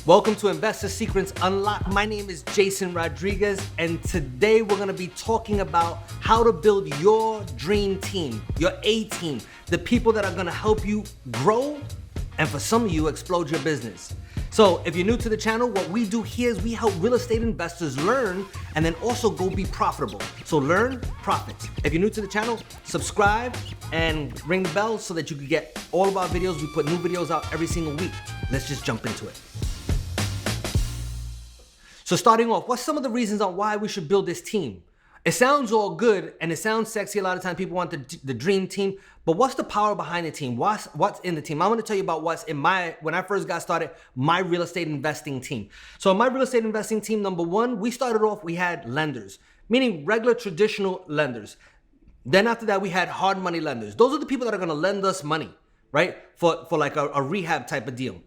Welcome to Investor Secrets Unlocked. My name is Jason Rodriguez, and today we're gonna be talking about how to build your dream team, your A team, the people that are gonna help you grow, and for some of you, explode your business. So if you're new to the channel, what we do here is we help real estate investors learn and then also go be profitable. So learn, profit. If you're new to the channel, subscribe and ring the bell so that you can get all of our videos. We put new videos out every single week. Let's just jump into it. So starting off, what's some of the reasons on why we should build this team? It sounds all good and it sounds sexy. A lot of times people want the dream team, but what's the power behind the team? What's in the team? I'm gonna tell you about what's in when I first got started, my real estate investing team. So my real estate investing team, number one, we started off, we had lenders, meaning regular traditional lenders. Then after that, we had hard money lenders. Those are the people that are gonna lend us money, right? For like a rehab type of deal.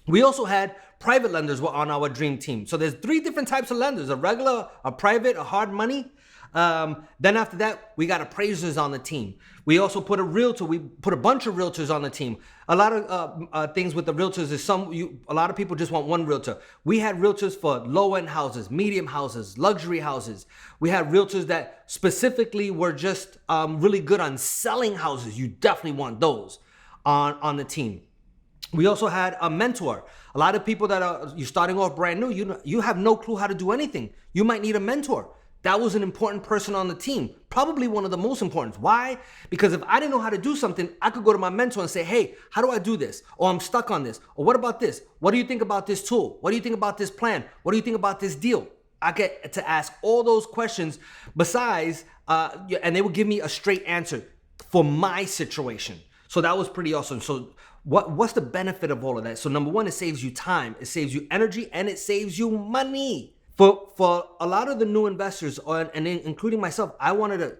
We also had private lenders were on our dream team. So there's three different types of lenders: a regular, a private, a hard money. Then after that, we got appraisers on the team. We also put a realtor. We put a bunch of realtors on the team. A lot of things with the realtors is a lot of people just want one realtor. We had realtors for low-end houses, medium houses, luxury houses. We had realtors that specifically were just really good on selling houses. You definitely want those on the team. We also had a mentor. A lot of people that you're starting off brand new, you have no clue how to do anything. You might need a mentor. That was an important person on the team, probably one of the most important. Why? Because if I didn't know how to do something, I could go to my mentor and say, hey, how do I do this? Or I'm stuck on this. Or what about this? What do you think about this tool? What do you think about this plan? What do you think about this deal? I get to ask all those questions besides, and they would give me a straight answer for my situation. So that was pretty awesome. So what's the benefit of all of that? So number one, it saves you time, it saves you energy, and it saves you money. For a lot of the new investors, and including myself, I wanted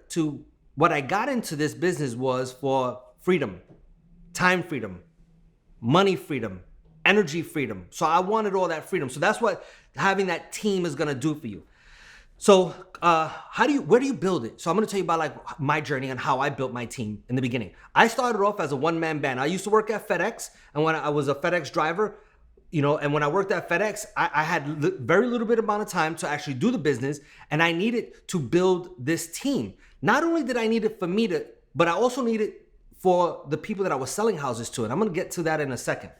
what I got into this business was for freedom, time freedom, money freedom, energy freedom. So I wanted all that freedom. So that's what having that team is gonna do for you. So where do you build it? So I'm gonna tell you about like my journey and how I built my team in the beginning. I started off as a one-man band. I used to work at FedEx, and when I was a FedEx driver, and when I worked at FedEx, I had very little bit amount of time to actually do the business, and I needed to build this team. Not only did I need it for me but I also needed it for the people that I was selling houses to, and I'm gonna get to that in a second,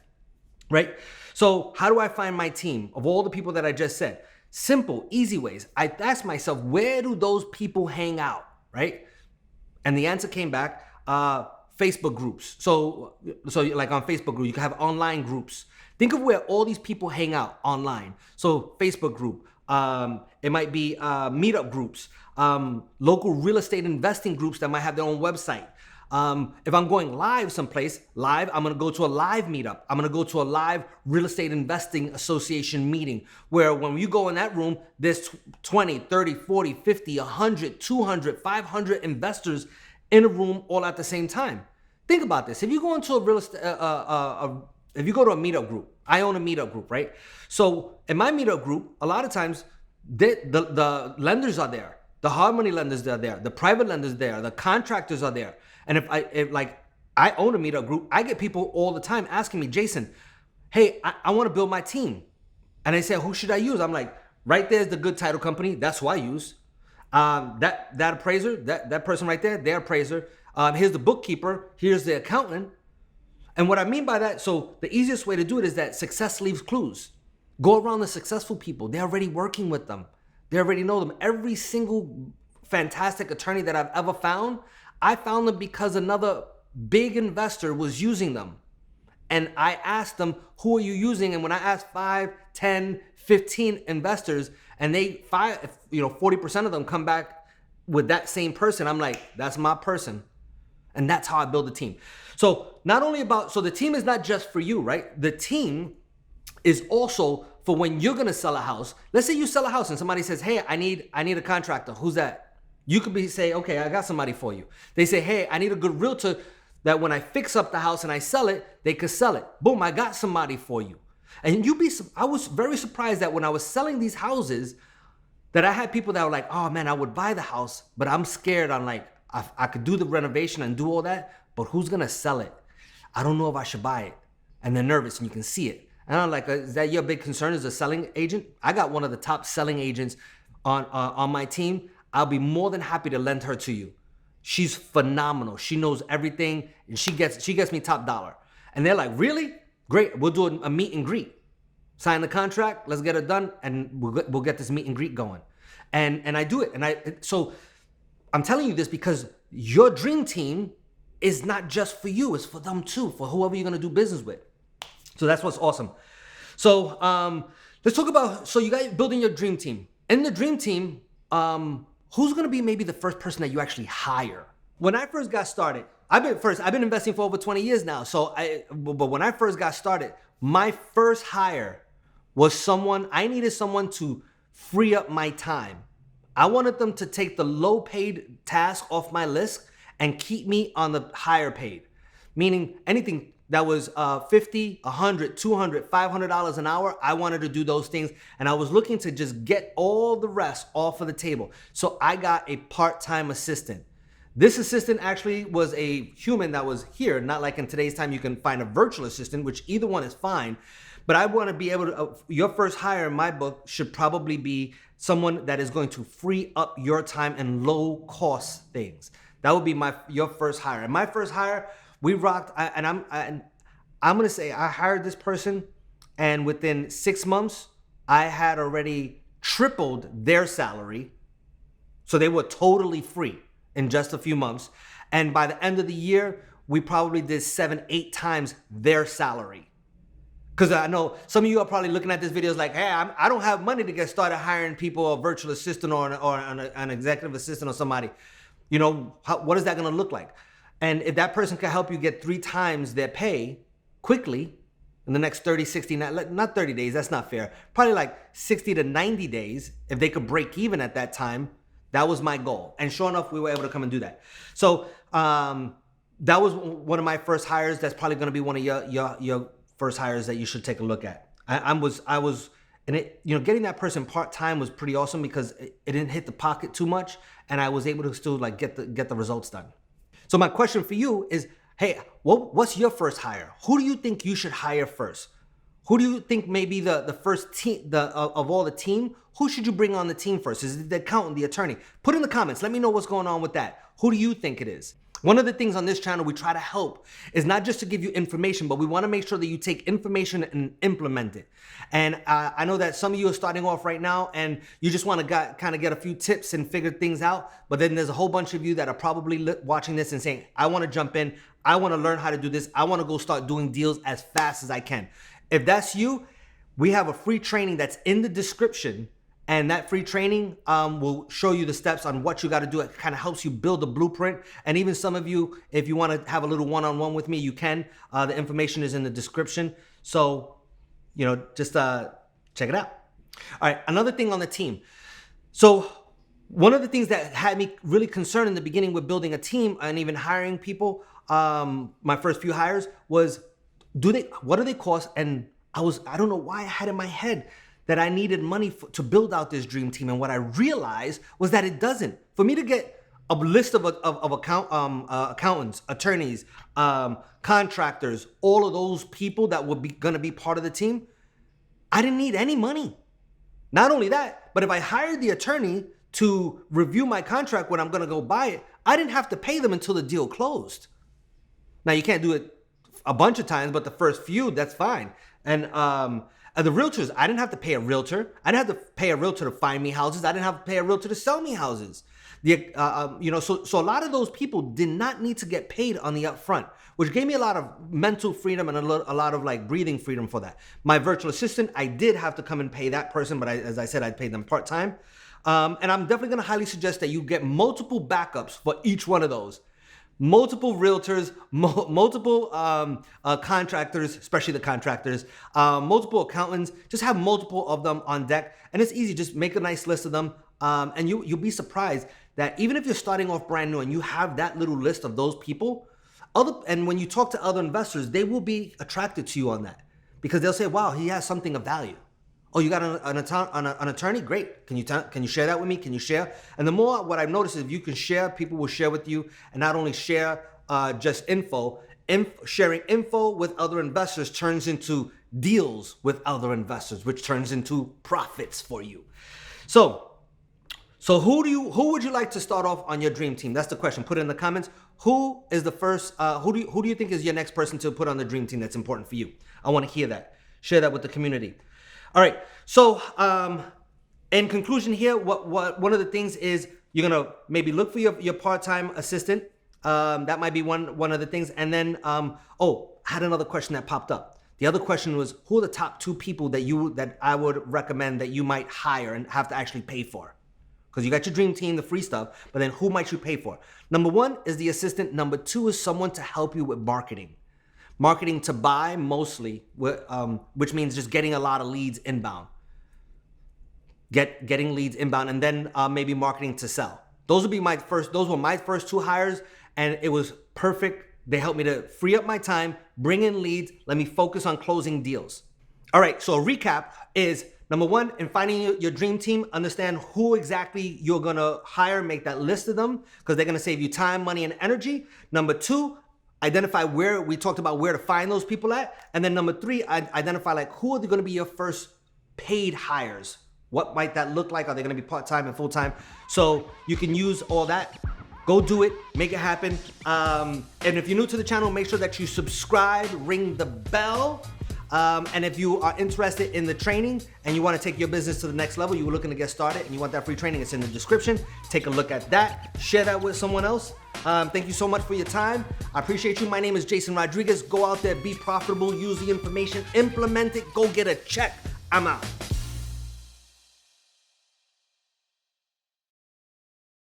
right? So how do I find my team of all the people that I just said? Simple, easy ways. I asked myself, where do those people hang out, right? And the answer came back, Facebook groups. So like on Facebook group, you can have online groups. Think of where all these people hang out online. So Facebook group, it might be meetup groups, local real estate investing groups that might have their own website. If I'm going live someplace, I'm gonna go to a live meetup. I'm gonna go to a live real estate investing association meeting where when you go in that room, there's 20, 30, 40, 50, 100, 200, 500 investors in a room all at the same time. Think about this. If you go into a real estate, if you go to a meetup group, I own a meetup group, right? So in my meetup group, a lot of times the lenders are there. The hard money lenders are there. The private lenders are there. The contractors are there. And if I own a meetup group, I get people all the time asking me, Jason, hey, I want to build my team. And they say, who should I use? I'm like, right there's the good title company. That's who I use. That appraiser, that person right there, their appraiser. Here's the bookkeeper. Here's the accountant. And what I mean by that, so the easiest way to do it is that success leaves clues. Go around the successful people. They're already working with them. They already know them. Every single fantastic attorney that I've ever found, I found them because another big investor was using them. And I asked them, who are you using? And when I asked 5, 10, 15 investors, and 40% of them come back with that same person, I'm like, that's my person. And that's how I build a team. So the team is not just for you, right? The team is also for when you're gonna sell a house. Let's say you sell a house and somebody says, hey, I need a contractor. Who's that? You could say, okay, I got somebody for you. They say, hey, I need a good realtor that when I fix up the house and I sell it, they could sell it. Boom, I got somebody for you. And I was very surprised that when I was selling these houses, that I had people that were like, oh man, I would buy the house, but I'm scared. I'm like, I could do the renovation and do all that, but who's gonna sell it? I don't know if I should buy it. And they're nervous and you can see it. And I'm like, is that your big concern as a selling agent? I got one of the top selling agents on my team. I'll be more than happy to lend her to you. She's phenomenal. She knows everything, and she gets me top dollar. And they're like, really? Great. We'll do a meet and greet. Sign the contract. Let's get it done, and we'll get this meet and greet going. And I do it. So I'm telling you this because your dream team is not just for you. It's for them too, for whoever you're gonna do business with. So that's what's awesome. So let's talk about, so you guys building your dream team. In the dream team, who's gonna be maybe the first person that you actually hire? When I first got started, I've been investing for over 20 years now. But when I first got started, my first hire was I needed someone to free up my time. I wanted them to take the low paid task off my list and keep me on the higher paid. Meaning anything that was $50, $100, $200, $500 an hour, I wanted to do those things. And I was looking to just get all the rest off of the table. So I got a part-time assistant. This assistant actually was a human that was here, not like in today's time you can find a virtual assistant, which either one is fine. But I want to be able to, your first hire in my book should probably be someone that is going to free up your time and low cost things. That would be your first hire. And my first hire, we rocked, and I'm gonna say I hired this person, and within 6 months, I had already tripled their salary. So they were totally free in just a few months. And by the end of the year, we probably did 7-8 times their salary. Because I know some of you are probably looking at this video like, hey, I don't have money to get started hiring people, a virtual assistant or an executive assistant or somebody. You know, what is that going to look like? And if that person can help you get 3 times their pay quickly in the next 30, 60, not 30 days, that's not fair. Probably like 60 to 90 days, if they could break even at that time, that was my goal. And sure enough, we were able to come and do that. So that was one of my first hires. That's probably going to be one of your first hires that you should take a look at. And getting that person part-time was pretty awesome because it didn't hit the pocket too much, and I was able to still like get the results done. So my question for you is, hey, what's your first hire? Who do you think you should hire first? Who do you think maybe the first team of all the team? Who should you bring on the team first? Is it the accountant, the attorney? Put in the comments. Let me know what's going on with that. Who do you think it is? One of the things on this channel we try to help is not just to give you information, but we want to make sure that you take information and implement it. And I know that some of you are starting off right now and you just want to kind of get a few tips and figure things out. But then there's a whole bunch of you that are probably watching this and saying, I want to jump in. I want to learn how to do this. I want to go start doing deals as fast as I can. If that's you, we have a free training that's in the description. And that free training will show you the steps on what you got to do. It kind of helps you build a blueprint. And even some of you, if you want to have a little one-on-one with me, you can. The information is in the description. So, just check it out. All right, another thing on the team. So one of the things that had me really concerned in the beginning with building a team and even hiring people, my first few hires was, what do they cost? And I don't know why I had in my head that I needed money to build out this dream team. And what I realized was that it doesn't. For me to get a list of accountants, attorneys, contractors, all of those people that would be gonna be part of the team, I didn't need any money. Not only that, but if I hired the attorney to review my contract when I'm gonna go buy it, I didn't have to pay them until the deal closed. Now you can't do it a bunch of times, but the first few, that's fine. And the realtors, I didn't have to pay a realtor. I didn't have to pay a realtor to find me houses. I didn't have to pay a realtor to sell me houses. So a lot of those people did not need to get paid on the upfront, which gave me a lot of mental freedom and a lot of like breathing freedom for that. My virtual assistant, I did have to come and pay that person, but as I said, I'd pay them part-time. And I'm definitely gonna highly suggest that you get multiple backups for each one of those. Multiple realtors, multiple contractors, especially the contractors, multiple accountants. Just have multiple of them on deck, and it's easy. Just make a nice list of them, and you'll be surprised that even if you're starting off brand new and you have that little list of those people, and when you talk to other investors, they will be attracted to you on that because they'll say, "Wow, he has something of value." Oh, you got an attorney? Great. Can you share that with me? Can you share? And the more, what I've noticed is if you can share, people will share with you, and not only share just info, sharing info with other investors turns into deals with other investors, which turns into profits for you. So who would you like to start off on your dream team? That's the question. Put it in the comments. Who is the first, who do you think is your next person to put on the dream team that's important for you? I want to hear that. Share that with the community. All right. So in conclusion here, what one of the things is you're going to maybe look for your part-time assistant. That might be one of the things. And then, I had another question that popped up. The other question was, who are the top 2 people that I would recommend that you might hire and have to actually pay for? Because you got your dream team, the free stuff, but then who might you pay for? Number 1 is the assistant. Number 2 is someone to help you with marketing. Marketing to buy mostly, which means just getting a lot of leads inbound. Getting leads inbound, and then maybe marketing to sell. Those were my first 2 hires, and it was perfect. They helped me to free up my time, bring in leads, let me focus on closing deals. All right, so a recap is, number 1, in finding your dream team, understand who exactly you're gonna hire, make that list of them, because they're gonna save you time, money, and energy. Number 2, identify where, we talked about where to find those people at. And then number 3, identify like who are gonna be your first paid hires. What might that look like? Are they gonna be part-time and full-time? So you can use all that. Go do it, make it happen. And if you're new to the channel, make sure that you subscribe, ring the bell. And if you are interested in the training and you want to take your business to the next level, you were looking to get started and you want that free training, it's in the description. Take a look at that, share that with someone else. Thank you so much for your time. I appreciate you. My name is Jason Rodriguez. Go out there, be profitable, use the information, implement it, go get a check. I'm out.